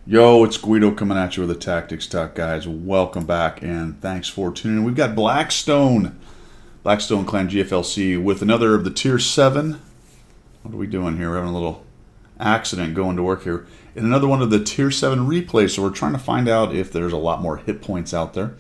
Yo, it's Guido coming at you with a Tactics Talk, guys. Welcome back and thanks for tuning in. We've got Blackstone Clan GFLC with another of the Tier 7. What are we doing here? We're having a little accident going to work here. In another one of the Tier 7 replays, so we're trying to find out if there's a lot more hit points out there.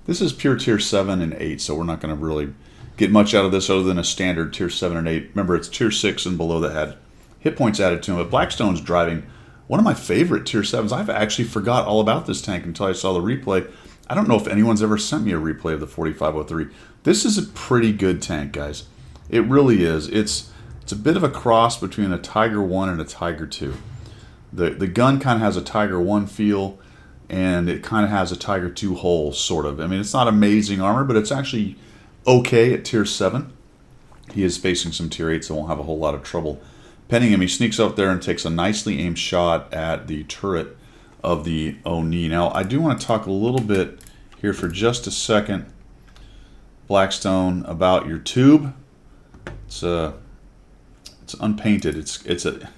This is pure Tier 7 and 8, so we're not going to really get much out of this other than a standard Tier 7 and 8. Remember, it's Tier 6 and below that had hit points added to them. But Blackstone's driving one of my favorite Tier 7s. I've actually forgot all about this tank until I saw the replay. I don't know if anyone's ever sent me a replay of the 4503. This is a pretty good tank, guys. It really is. It's a bit of a cross between a Tiger 1 and a Tiger 2. The gun kind of has a Tiger 1 feel, and it kind of has a Tiger 2 hull, sort of. I mean, it's not amazing armor, but it's actually okay at Tier 7. He is facing some Tier 8s, so won't have a whole lot of trouble penning him. He sneaks up there and takes a nicely aimed shot at the turret of the Oni. Now, I do want to talk a little bit here for just a second, Blackstone, about your tube. It's unpainted. It's a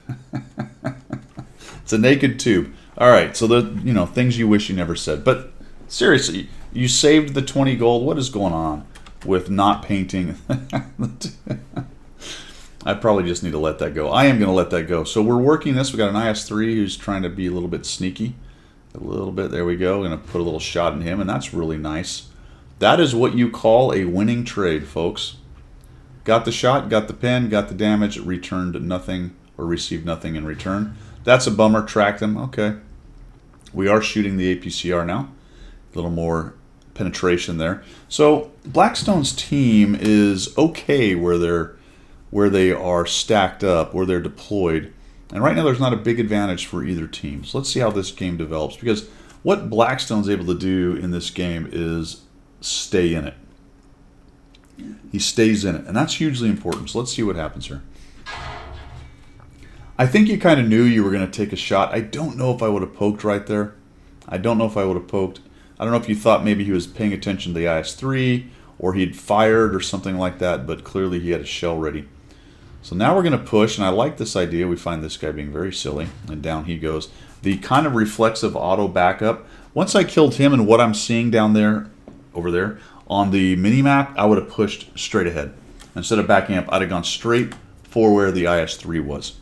it's a naked tube. All right, so the things you wish you never said. But seriously, you saved the 20 gold. What is going on with not painting? I probably just need to let that go. I am going to let that go. So we're working this. We got an IS-3 who's trying to be a little bit sneaky. A little bit. There we go. Going to put a little shot in him, and that's really nice. That is what you call a winning trade, folks. Got the shot, got the pin, got the damage, returned nothing or received nothing in return. That's a bummer. Tracked him. Okay. We are shooting the APCR now. A little more penetration there. So Blackstone's team is okay where they are stacked up, where they're deployed. And right now there's not a big advantage for either team. So let's see how this game develops. Because what Blackstone's able to do in this game is stay in it. He stays in it. And that's hugely important. So let's see what happens here. I think you kind of knew you were going to take a shot. I don't know if I would have poked right there. I don't know if I would have poked. I don't know if you thought maybe he was paying attention to the IS-3 or he'd fired or something like that. But clearly he had a shell ready. So now we're going to push, and I like this idea. We find this guy being very silly, and down he goes. The kind of reflexive auto backup. Once I killed him and what I'm seeing down there, over there, on the mini-map, I would have pushed straight ahead. Instead of backing up, I'd have gone straight for where the IS-3 was.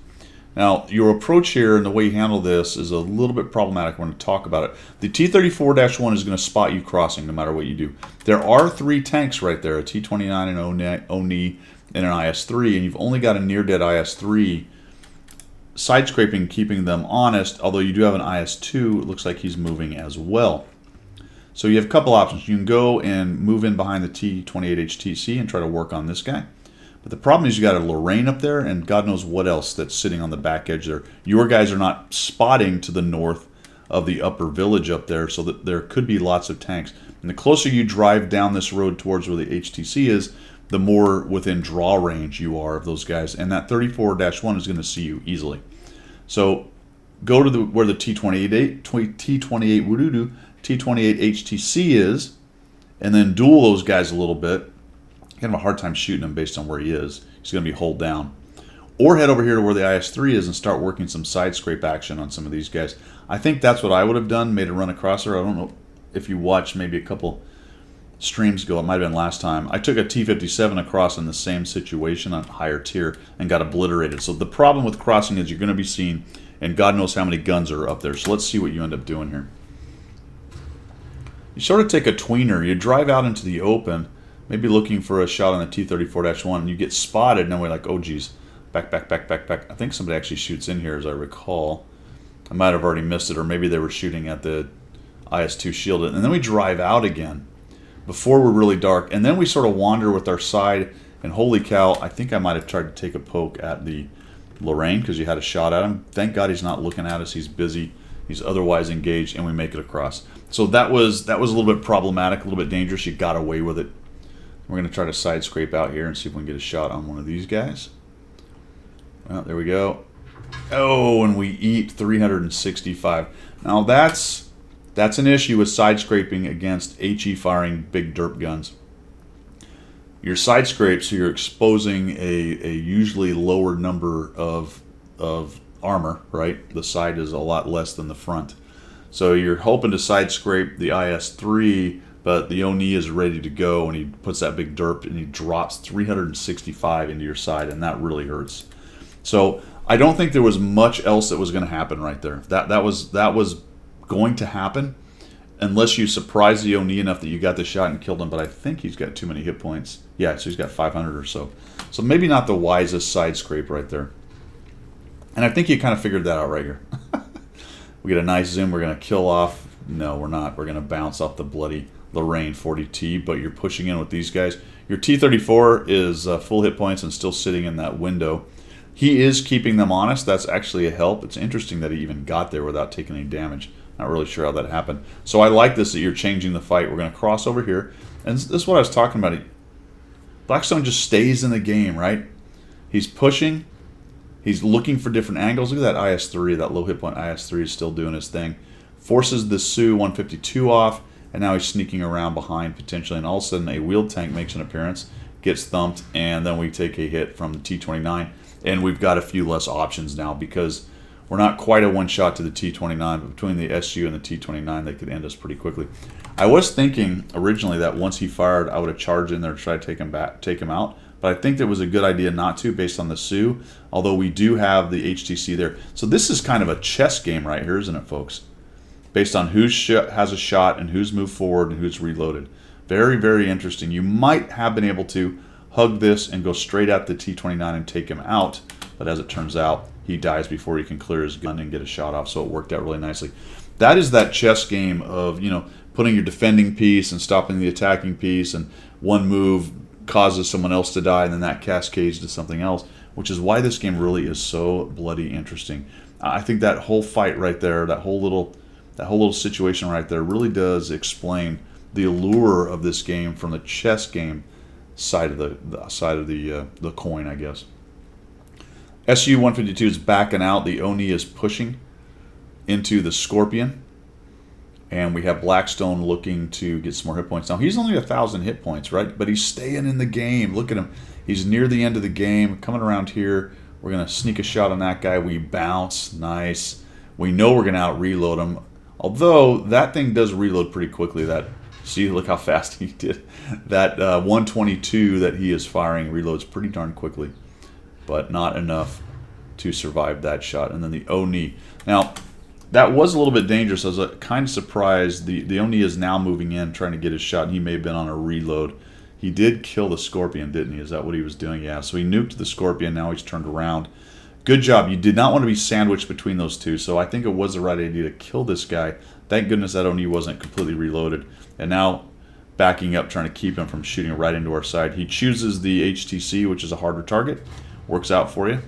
Now, your approach here and the way you handle this is a little bit problematic. We're going to talk about it. The T-34-1 is going to spot you crossing no matter what you do. There are 3 tanks right there, a T-29, an Oni, and an IS-3, and you've only got a near-dead IS-3 side-scraping, keeping them honest, although you do have an IS-2. It looks like he's moving as well. So you have a couple options. You can go and move in behind the T-28 HTC and try to work on this guy. But the problem is you got a Lorraine up there, and God knows what else that's sitting on the back edge there. Your guys are not spotting to the north of the upper village up there, so that there could be lots of tanks. And the closer you drive down this road towards where the HTC is, the more within draw range you are of those guys. And that 34-1 is going to see you easily. So go to where the T-28 Wududu, T-28 HTC is, and then duel those guys a little bit. Kind of a hard time shooting him based on where he is. He's going to be hold down. Or head over here to where the IS-3 is and start working some side scrape action on some of these guys. I think that's what I would have done, made a run across there. I don't know if you watched maybe a couple streams ago, it might have been last time, I took a T-57 across in the same situation on higher tier and got obliterated. So the problem with crossing is you're going to be seen, and God knows how many guns are up there. So let's see what you end up doing here. You sort of take a tweener. You drive out into the open, maybe looking for a shot on the T-34-1, and you get spotted, and then we're like, oh geez, back. I think somebody actually shoots in here, as I recall. I might have already missed it, or maybe they were shooting at the IS-2 shielded. And then we drive out again before we're really dark, and then we sort of wander with our side, and holy cow, I think I might have tried to take a poke at the Lorraine because you had a shot at him. Thank God he's not looking at us. He's busy. He's otherwise engaged, and we make it across. So that was a little bit problematic, a little bit dangerous. You got away with it. We're going to try to side scrape out here and see if we can get a shot on one of these guys. Well, there we go. Oh, and we eat 365. Now that's an issue with side scraping against HE firing big derp guns. Your side scrape, so you're exposing a usually lower number of armor, right? The side is a lot less than the front. So you're hoping to side scrape the IS-3, but the Oni is ready to go, and he puts that big derp and he drops 365 into your side, and that really hurts. So I don't think there was much else that was going to happen right there. That was going to happen unless you surprised the Oni enough that you got the shot and killed him. But I think he's got too many hit points. Yeah, so he's got 500 or so. So maybe not the wisest side scrape right there. And I think you kind of figured that out right here. We get a nice zoom. We're going to kill off. No, we're not. We're going to bounce off the bloody Lorraine 40T, but you're pushing in with these guys. Your T-34 is full hit points and still sitting in that window. He is keeping them honest. That's actually a help. It's interesting that he even got there without taking any damage. Not really sure how that happened. So I like this, that you're changing the fight. We're going to cross over here. And this is what I was talking about. Blackstone just stays in the game, right? He's pushing. He's looking for different angles. Look at that IS-3. That low hit point IS-3 is still doing his thing. Forces the Su-152 off. And now he's sneaking around behind potentially. And all of a sudden a wheeled tank makes an appearance. Gets thumped. And then we take a hit from the T-29. And we've got a few less options now because we're not quite a one-shot to the T-29, but between the SU and the T-29, they could end us pretty quickly. I was thinking originally that once he fired, I would have charged in there to try to take him out, but I think it was a good idea not to based on the Su, although we do have the HTC there. So this is kind of a chess game right here, isn't it, folks? Based on who has a shot and who's moved forward and who's reloaded. Very, very interesting. You might have been able to hug this and go straight at the T-29 and take him out, but as it turns out, he dies before he can clear his gun and get a shot off, so it worked out really nicely. That is that chess game of, you know, putting your defending piece and stopping the attacking piece, and one move causes someone else to die, and then that cascades to something else, which is why this game really is so bloody interesting. I think that whole fight right there, that whole little situation right there really does explain the allure of this game from the chess game side of the coin, I guess. SU-152 is backing out. The Oni is pushing into the Scorpion. And we have Blackstone looking to get some more hit points. Now, he's only 1,000 hit points, right? But he's staying in the game. Look at him. He's near the end of the game. Coming around here. We're going to sneak a shot on that guy. We bounce. Nice. We know we're going to out-reload him. Although, that thing does reload pretty quickly. See, look how fast he did. That 122 that he is firing reloads pretty darn quickly. But not enough to survive that shot. And then the Oni. Now, that was a little bit dangerous. I was kind of surprised. The Oni is now moving in, trying to get his shot. He may have been on a reload. He did kill the Scorpion, didn't he? Is that what he was doing? Yeah, so he nuked the Scorpion. Now he's turned around. Good job. You did not want to be sandwiched between those two, so I think it was the right idea to kill this guy. Thank goodness that Oni wasn't completely reloaded. And now backing up, trying to keep him from shooting right into our side. He chooses the HTC, which is a harder target. Works out for you.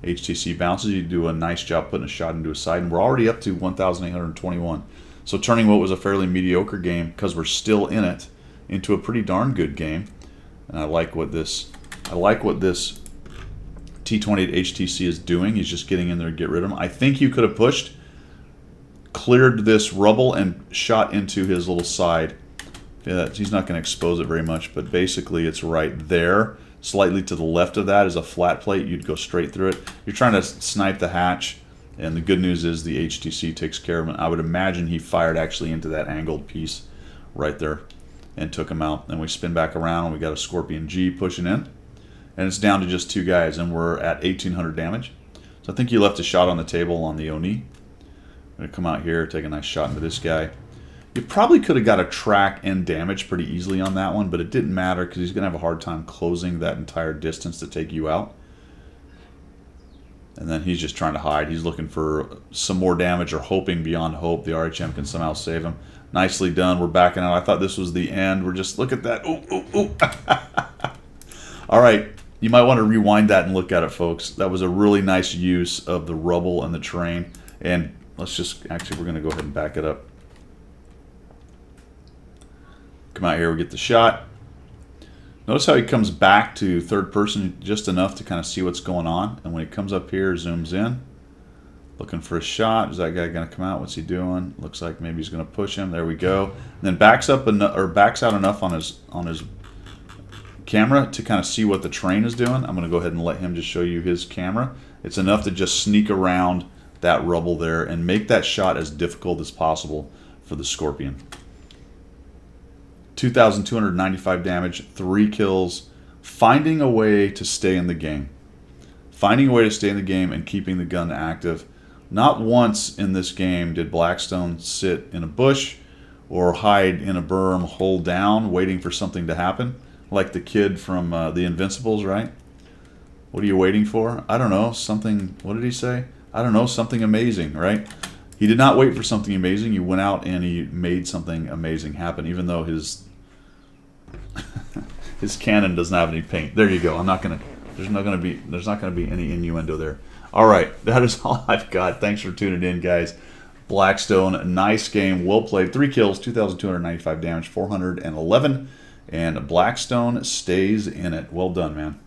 HTC bounces. You do a nice job putting a shot into his side. And we're already up to 1,821. So turning what was a fairly mediocre game, because we're still in it, into a pretty darn good game. And I like what this T-28 HTC is doing. He's just getting in there to get rid of him. I think you could have pushed, cleared this rubble, and shot into his little side. Yeah, he's not going to expose it very much, but basically it's right there. Slightly to the left of that is a flat plate. You'd go straight through it. You're trying to snipe the hatch, and the good news is the HTC takes care of him. I would imagine he fired actually into that angled piece right there and took him out. Then we spin back around, and we got a Scorpion G pushing in. And it's down to just two guys, and we're at 1,800 damage. So I think he left a shot on the table on the Oni. I'm going to come out here, take a nice shot into this guy. You probably could have got a track and damage pretty easily on that one, but it didn't matter because he's going to have a hard time closing that entire distance to take you out. And then he's just trying to hide. He's looking for some more damage or hoping beyond hope the RHM can somehow save him. Nicely done. We're backing out. I thought this was the end. We're just, look at that. Ooh, ooh, ooh. All right. You might want to rewind that and look at it, folks. That was a really nice use of the rubble and the terrain. And let's just, actually, we're going to go ahead and back it up. Come out here, we get the shot. Notice how he comes back to third person just enough to kind of see what's going on. And when he comes up here, zooms in, looking for a shot. Is that guy going to come out? What's he doing? Looks like maybe he's going to push him. There we go. And then backs up or backs out enough on his camera to kind of see what the terrain is doing. I'm going to go ahead and let him just show you his camera. It's enough to just sneak around that rubble there and make that shot as difficult as possible for the Scorpion. 2,295 damage, 3 kills, finding a way to stay in the game. Finding a way to stay in the game and keeping the gun active. Not once in this game did Blackstone sit in a bush or hide in a berm, hold down, waiting for something to happen. Like the kid from The Invincibles, right? What are you waiting for? I don't know, something, what did he say? I don't know, something amazing, right? He did not wait for something amazing. He went out and he made something amazing happen, even though his his cannon doesn't have any paint. There you go. There's not gonna be any innuendo there. All right, that is all I've got. Thanks for tuning in, guys. Blackstone, nice game, well played. 3 kills, 2,295 damage, 411, and Blackstone stays in it. Well done, man.